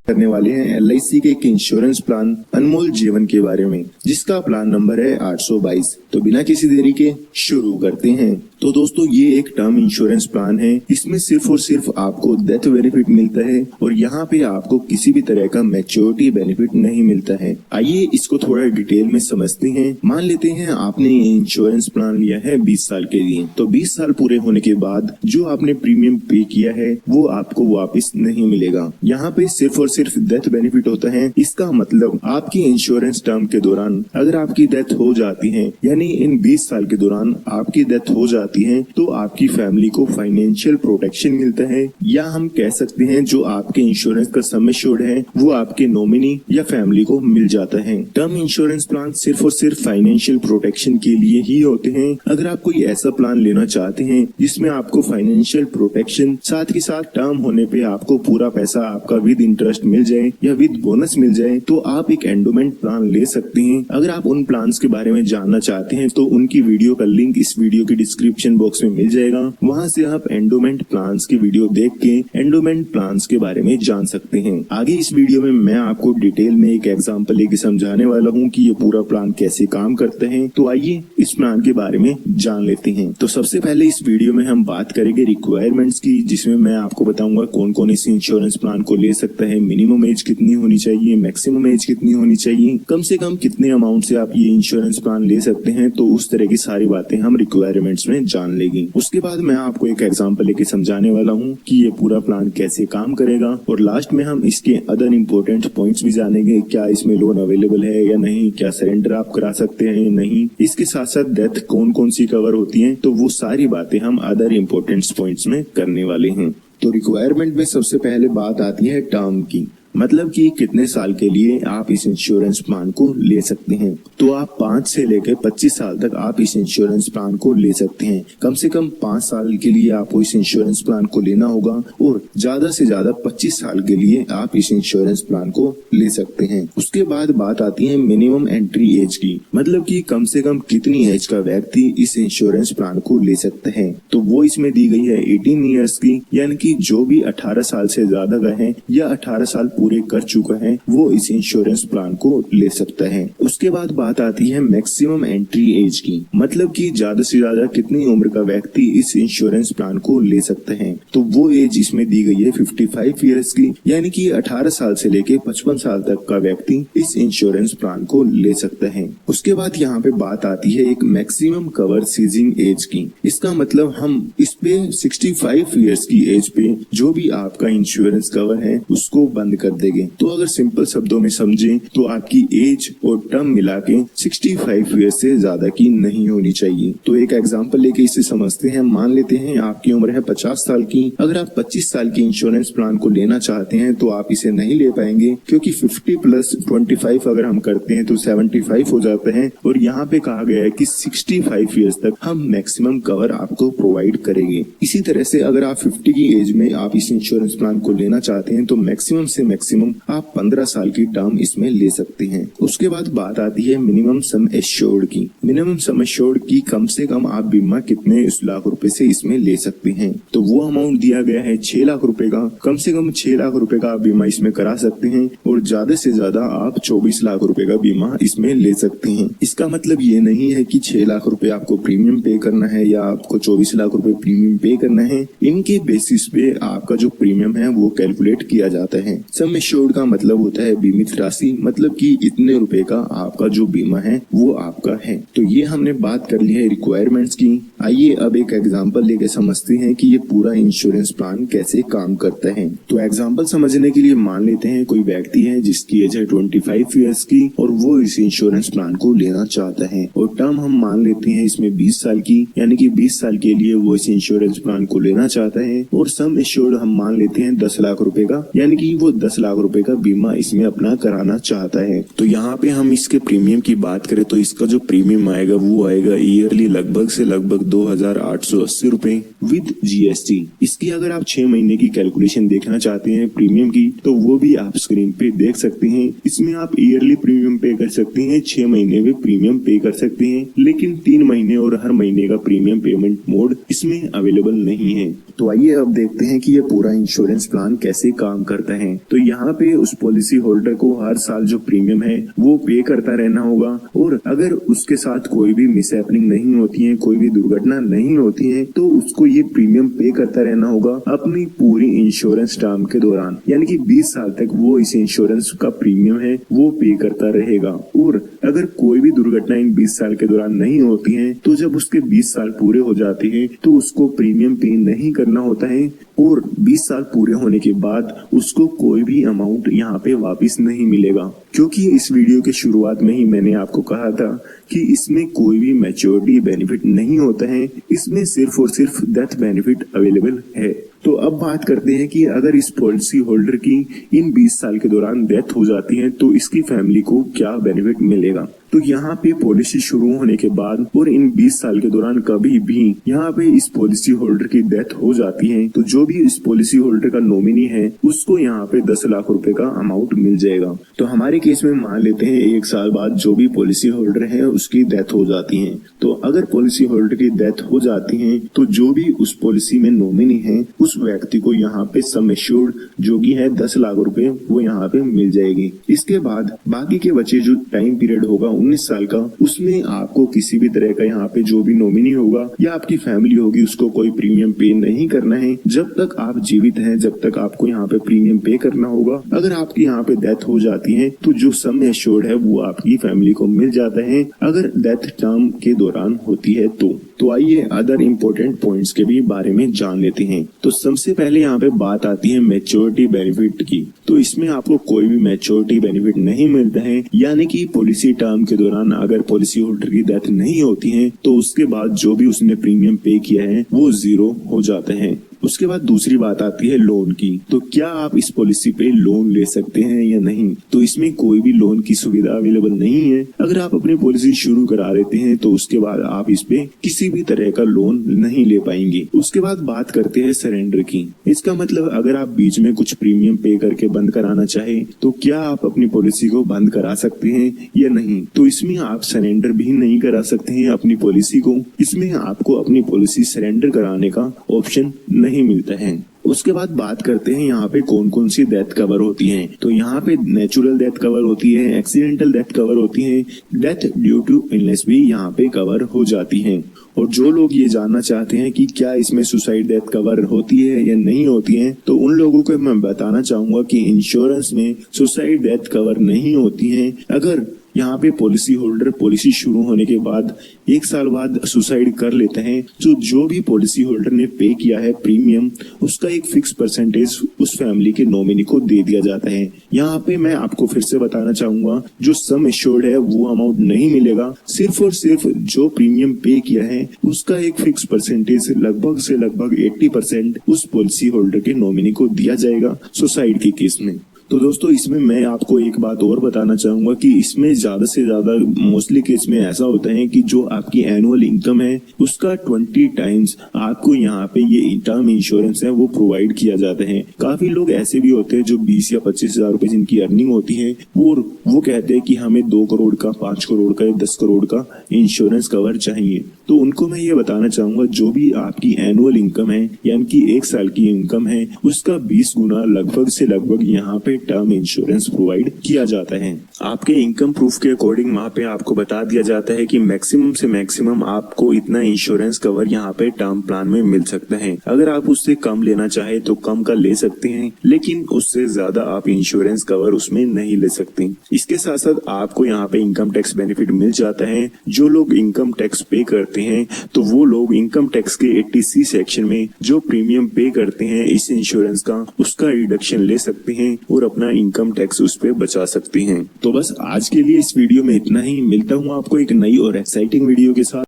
करने वाले हैं LIC के एक इंश्योरेंस प्लान अनमोल जीवन के बारे में, जिसका प्लान नंबर है 822। तो बिना किसी देरी के शुरू करते हैं। तो दोस्तों, ये एक टर्म इंश्योरेंस प्लान है। इसमें सिर्फ और सिर्फ आपको डेथ बेनिफिट मिलता है और यहाँ पे आपको किसी भी तरह का मैच्योरिटी बेनिफिट नहीं मिलता है। आइए इसको थोड़ा डिटेल में समझते हैं। मान लेते हैं आपने इंश्योरेंस प्लान लिया है 20 साल के लिए, तो 20 साल पूरे होने के बाद जो आपने प्रीमियम पे किया है वो आपको वापस नहीं मिलेगा। यहाँ पे सिर्फ और सिर्फ डेथ बेनिफिट होता है। इसका मतलब आपकी इंश्योरेंस टर्म के दौरान अगर आपकी डेथ हो जाती है, यानी इन 20 साल के दौरान आपकी डेथ हो जाती है, तो आपकी फैमिली को फाइनेंशियल प्रोटेक्शन मिलता है, या हम कह सकते हैं जो आपके इंश्योरेंस का सम एश्योर्ड है वो आपके नॉमिनी या फैमिली को मिल जाता है। टर्म इंश्योरेंस प्लान सिर्फ और सिर्फ फाइनेंशियल प्रोटेक्शन के लिए ही होते हैं। अगर आप कोई ऐसा प्लान लेना चाहते हैं जिसमें आपको फाइनेंशियल प्रोटेक्शन साथ के साथ टर्म होने पे आपको पूरा पैसा आपका विद इंटरेस्ट मिल जाए या विद बोनस मिल जाए, तो आप एक एंडोमेंट प्लान ले सकते हैं। अगर आप उन प्लान्स के बारे में जानना चाहते हैं तो उनकी वीडियो का लिंक इस वीडियो की डिस्क्रिप्शन बॉक्स में मिल जाएगा। वहां से आप एंडोमेंट प्लान्स की वीडियो देख के एंडोमेंट प्लान्स के बारे में जान सकते हैं। आगे इस वीडियो में मैं आपको डिटेल में एक एग्जांपल लेके समझाने वाला हूँ कि ये पूरा प्लान कैसे काम करता है। तो आइए इस प्लान के बारे में जान लेते हैं। तो सबसे पहले इस वीडियो में हम बात करेंगे रिक्वायरमेंट्स की, जिसमें मैं आपको बताऊंगा कौन कौन इस इंश्योरेंस प्लान को ले सकता है, मिनिमम एज कितनी होनी चाहिए, मैक्सिमम एज कितनी होनी चाहिए, कम से कम कितने अमाउंट से आप ये इंश्योरेंस प्लान ले सकते हैं। तो उस तरह की सारी बातें हम रिक्वायरमेंट्स में जान लेंगे। उसके बाद मैं आपको एक एग्जांपल लेके समझाने वाला हूँ कि ये पूरा प्लान कैसे काम करेगा, और लास्ट में हम इसके अदर इम्पोर्टेंट पॉइंट्स भी जानेंगे। क्या इसमें लोन अवेलेबल है या नहीं, क्या सरेंडर आप करा सकते हैं या नहीं, इसके साथ साथ डेथ कौन कौन सी कवर होती है, तो वो सारी बातें हम अदर इम्पोर्टेंट पॉइंट्स में करने वाले हैं। तो रिक्वायरमेंट में सबसे पहले बात आती है टर्म की, मतलब कि कितने साल के लिए आप इस इंश्योरेंस प्लान को ले सकते हैं। तो आप 5 से लेकर 25 साल तक आप इस इंश्योरेंस प्लान को ले सकते हैं। कम से कम 5 साल के लिए आपको इस इंश्योरेंस प्लान को लेना होगा और ज्यादा से ज्यादा 25 साल के लिए आप इस इंश्योरेंस प्लान को ले सकते हैं। उसके बाद बात आती है मिनिमम एंट्री एज की, मतलब कि कम से कम कितनी एज का व्यक्ति इस इंश्योरेंस प्लान को ले सकते हैं। तो वो इसमें दी गई है 18 ईयर्स की, यानी कि जो भी 18 साल से ज्यादा का है या 18 साल पूरे कर चुका है वो इस इंश्योरेंस प्लान को ले सकता है। उसके बाद बात आती है मैक्सिमम एंट्री एज की, मतलब कि ज्यादा से ज्यादा कितनी उम्र का व्यक्ति इस इंश्योरेंस प्लान को ले सकता है। तो वो एज इसमें दी गई है 55 ईयर्स की, यानी कि 18 साल से लेके 55 साल तक का व्यक्ति इस इंश्योरेंस प्लान को ले सकता है। उसके बाद यहाँ पे बात आती है एक मैक्सिमम कवर सीजिंग एज की। इसका मतलब हम इस पे 65 ईयर्स की एज पे जो भी आपका इंश्योरेंस कवर है उसको बंद कर देंगे। तो अगर सिंपल शब्दों में समझें तो आपकी एज और टर्म मिला के 65 ईयर्स से ज्यादा की नहीं होनी चाहिए। तो एक एग्जांपल लेके इसे समझते हैं। मान लेते हैं आपकी उम्र है 50 साल की। अगर आप 25 साल की इंश्योरेंस प्लान को लेना चाहते हैं तो आप इसे नहीं ले पाएंगे, क्योंकि 50 प्लस 25 अगर हम करते हैं तो 75 हो जाता है। और यहाँ पे कहा गया है कि 65 ईयर्स तक हम मैक्सिमम कवर आपको प्रोवाइड करेंगे। इसी तरह से अगर आप 50 की एज में आप इस इंश्योरेंस प्लान को लेना चाहते हैं तो मैक्सिमम से मैक्सिमम आप 15 साल की टर्म इसमें ले सकते हैं। उसके बाद बात आती है मिनिमम सम एश्योर्ड की। मिनिमम सम एश्योर्ड की कम से कम आप बीमा कितने लाख रुपए से इसमें ले सकते हैं। तो वो अमाउंट दिया गया है 6 लाख रुपए का। कम से कम 6 लाख रुपए का आप बीमा इसमें करा सकते हैं और ज्यादा से ज्यादा आप 24 लाख रुपए का बीमा इसमें ले सकते हैं। इसका मतलब ये नहीं है कि 6 लाख रुपए आपको प्रीमियम पे करना है या आपको 24 लाख रुपए प्रीमियम पे करना है। इनके बेसिस पे आपका जो प्रीमियम है वो कैलकुलेट किया जाता है। सम एश्योर्ड का मतलब होता है बीमित राशि, मतलब कि इतने रुपए का आपका जो बीमा है वो आपका है। तो ये हमने बात कर ली है रिक्वायरमेंट्स की। आइए अब एक एग्जांपल लेके समझते हैं कि ये पूरा इंश्योरेंस प्लान कैसे काम करता है। तो एग्जांपल समझने के लिए मान लेते हैं कोई व्यक्ति है जिसकी एज है 25 ईयर्स की और वो इस इंश्योरेंस प्लान को लेना चाहता है और टर्म हम मान लेते हैं इसमें 20 साल की, यानी कि 20 साल के लिए वो इस इंश्योरेंस प्लान को लेना चाहता है। और सम एश्योर्ड हम मान लेते हैं 10 लाख रुपए का, यानी कि वो 10 लाख रुपए का बीमा इसमें अपना कराना चाहता है। तो यहाँ पे हम इसके प्रीमियम की बात करें तो इसका जो प्रीमियम आएगा वो आएगा ईयरली लगभग से लगभग 2880 रुपए विद GST। इसकी अगर आप 6 महीने की कैलकुलेशन देखना चाहते हैं प्रीमियम की तो वो भी आप स्क्रीन पे देख सकते हैं। इसमें आप ईयरली प्रीमियम पे कर सकते हैं, 6 महीने में प्रीमियम पे कर सकते हैं, लेकिन 3 महीने और हर महीने का प्रीमियम पेमेंट मोड इसमें अवेलेबल नहीं है। तो आइए अब देखते हैं कि ये पूरा इंश्योरेंस प्लान कैसे काम करता है। तो यहाँ पे उस पॉलिसी होल्डर को हर साल जो प्रीमियम है वो पे करता रहना होगा, और अगर उसके साथ कोई भी मिसहैपनिंग नहीं होती है, कोई भी दुर्घटना नहीं होती है, तो उसको ये प्रीमियम पे करता रहना होगा अपनी पूरी इंश्योरेंस टर्म के दौरान। यानी कि 20 साल तक वो इस इंश्योरेंस का प्रीमियम है वो पे करता रहेगा। और अगर कोई भी दुर्घटना इन 20 साल के दौरान नहीं होती है, तो जब उसके 20 साल पूरे हो जाते हैं तो उसको प्रीमियम पे नहीं करना होता है, और 20 साल पूरे होने के बाद उसको कोई भी अमाउंट यहाँ पे वापस नहीं मिलेगा। क्योंकि इस वीडियो के शुरुआत में ही मैंने आपको कहा था कि इसमें कोई भी मैच्योरिटी बेनिफिट नहीं होता है, इसमें सिर्फ और सिर्फ डेथ बेनिफिट अवेलेबल है। तो अब बात करते हैं कि अगर इस पॉलिसी होल्डर की इन 20 साल के दौरान डेथ हो जाती है तो इसकी फैमिली को क्या बेनिफिट मिलेगा। तो यहाँ पे पॉलिसी शुरू होने के बाद और इन 20 साल के दौरान कभी भी यहाँ पे इस पॉलिसी होल्डर की डेथ हो जाती है तो जो भी इस पॉलिसी होल्डर का नॉमिनी है उसको यहाँ पे 10 लाख रुपए का अमाउंट मिल जाएगा। तो हमारे केस में मान लेते हैं 1 साल बाद जो भी पॉलिसी होल्डर है उसकी डेथ हो जाती है। तो अगर पॉलिसी होल्डर की डेथ हो जाती है तो जो भी उस पॉलिसी में नॉमिनी है उस व्यक्ति को यहाँ पे सम एश्योर्ड जो की है 10 लाख रुपए वो यहाँ पे मिल जाएगी। इसके बाद बाकी के बचे जो टाइम पीरियड होगा 19 साल का, उसमें आपको किसी भी तरह का यहाँ पे जो भी नॉमिनी होगा या आपकी फैमिली होगी उसको कोई प्रीमियम पे नहीं करना है। जब तक आप जीवित हैं जब तक आपको यहाँ पे प्रीमियम पे करना होगा। अगर आपकी यहाँ पे डेथ हो जाती है तो जो सम एश्योर्ड है वो आपकी फैमिली को मिल जाता है अगर डेथ टर्म के दौरान होती है तो आइए अदर इम्पोर्टेंट पॉइंट्स के भी बारे में जान लेते हैं। तो सबसे पहले यहाँ पे बात आती है मैच्योरिटी बेनिफिट की। तो इसमें आपको कोई भी मैच्योरिटी बेनिफिट नहीं मिलता है, यानी कि पॉलिसी टर्म के दौरान अगर पॉलिसी होल्डर की डेथ नहीं होती है तो उसके बाद जो भी उसने प्रीमियम पे किया है वो 0 हो जाते हैं। उसके बाद दूसरी बात आती है लोन की। तो क्या आप इस पॉलिसी पे लोन ले सकते हैं या नहीं। तो इसमें कोई भी लोन की सुविधा अवेलेबल नहीं है। अगर आप अपनी पॉलिसी शुरू करा देते हैं तो उसके बाद आप इस पे किसी भी तरह का लोन नहीं ले पाएंगे। उसके बाद बात करते हैं सरेंडर की। इसका मतलब अगर आप बीच में कुछ प्रीमियम पे करके बंद कराना चाहे तो क्या आप अपनी पॉलिसी को बंद करा सकते हैं या नहीं। तो इसमें आप सरेंडर भी नहीं करा सकते हैं अपनी पॉलिसी को। इसमें आपको अपनी पॉलिसी सरेंडर कराने का ऑप्शन नहीं मिलता है। उसके बाद बात करते हैं यहाँ पे कौन कौन सी डेथ कवर होती हैं। तो यहाँ पे नेचुरल डेथ कवर होती है, एक्सीडेंटल डेथ कवर होती है, डेथ ड्यू टू इलनेस भी यहाँ पे कवर हो जाती है। और जो लोग ये जानना चाहते हैं कि क्या इसमें सुसाइड डेथ कवर होती है या नहीं होती है, तो उन लोगों को मैं बताना चाहूंगा कि इंश्योरेंस में सुसाइड डेथ कवर नहीं होती है। अगर यहाँ पे पॉलिसी होल्डर पॉलिसी शुरू होने के बाद 1 साल बाद सुसाइड कर लेते हैं तो जो भी पॉलिसी होल्डर ने पे किया है प्रीमियम उसका एक फिक्स परसेंटेज उस फैमिली के नॉमिनी को दे दिया जाता है। यहाँ पे मैं आपको फिर से बताना चाहूंगा जो सम एश्योर्ड है वो अमाउंट नहीं मिलेगा, सिर्फ और सिर्फ जो प्रीमियम पे किया है उसका एक फिक्स परसेंटेज लगभग से लगभग 80% उस पॉलिसी होल्डर के नॉमिनी को दिया जाएगा सुसाइड के केस में। तो दोस्तों इसमें मैं आपको एक बात और बताना चाहूंगा कि इसमें ज्यादा से ज्यादा मोस्टली केस में ऐसा होता है कि जो आपकी एनुअल इनकम है उसका 20 टाइम्स आपको यहाँ पे ये टर्म इंश्योरेंस है वो प्रोवाइड किया जाता है। काफी लोग ऐसे भी होते हैं जो 20 या 25 हजार रुपए जिनकी अर्निंग होती है वो कहते हैं कि हमें 2 करोड़ का, 5 करोड़ का या 10 करोड़ का इंश्योरेंस कवर चाहिए। तो उनको मैं ये बताना चाहूंगा जो भी आपकी एनुअल इनकम है यानी कि 1 साल की इनकम है उसका 20 गुना लगभग से लगभग यहाँ पे टर्म इंश्योरेंस प्रोवाइड किया जाता है। आपके इनकम प्रूफ के अकॉर्डिंग वहाँ पे आपको बता दिया जाता है कि मैक्सिमम से मैक्सिमम आपको इतना इंश्योरेंस कवर यहाँ पे टर्म प्लान में मिल सकता है। अगर आप उससे कम लेना चाहे तो कम का ले सकते हैं, लेकिन उससे ज्यादा आप इंश्योरेंस कवर उसमें नहीं ले सकते। इसके साथ साथ आपको यहाँ पे इनकम टैक्स बेनिफिट मिल जाता है। जो लोग इनकम टैक्स पे करते हैं तो वो लोग इनकम टैक्स के 80C सेक्शन में जो प्रीमियम पे करते हैं इस इंश्योरेंस का उसका रिडक्शन ले सकते हैं और अपना इनकम टैक्स उस पे बचा सकते हैं। तो बस आज के लिए इस वीडियो में इतना ही। मिलता हूँ आपको एक नई और एक्साइटिंग वीडियो के साथ।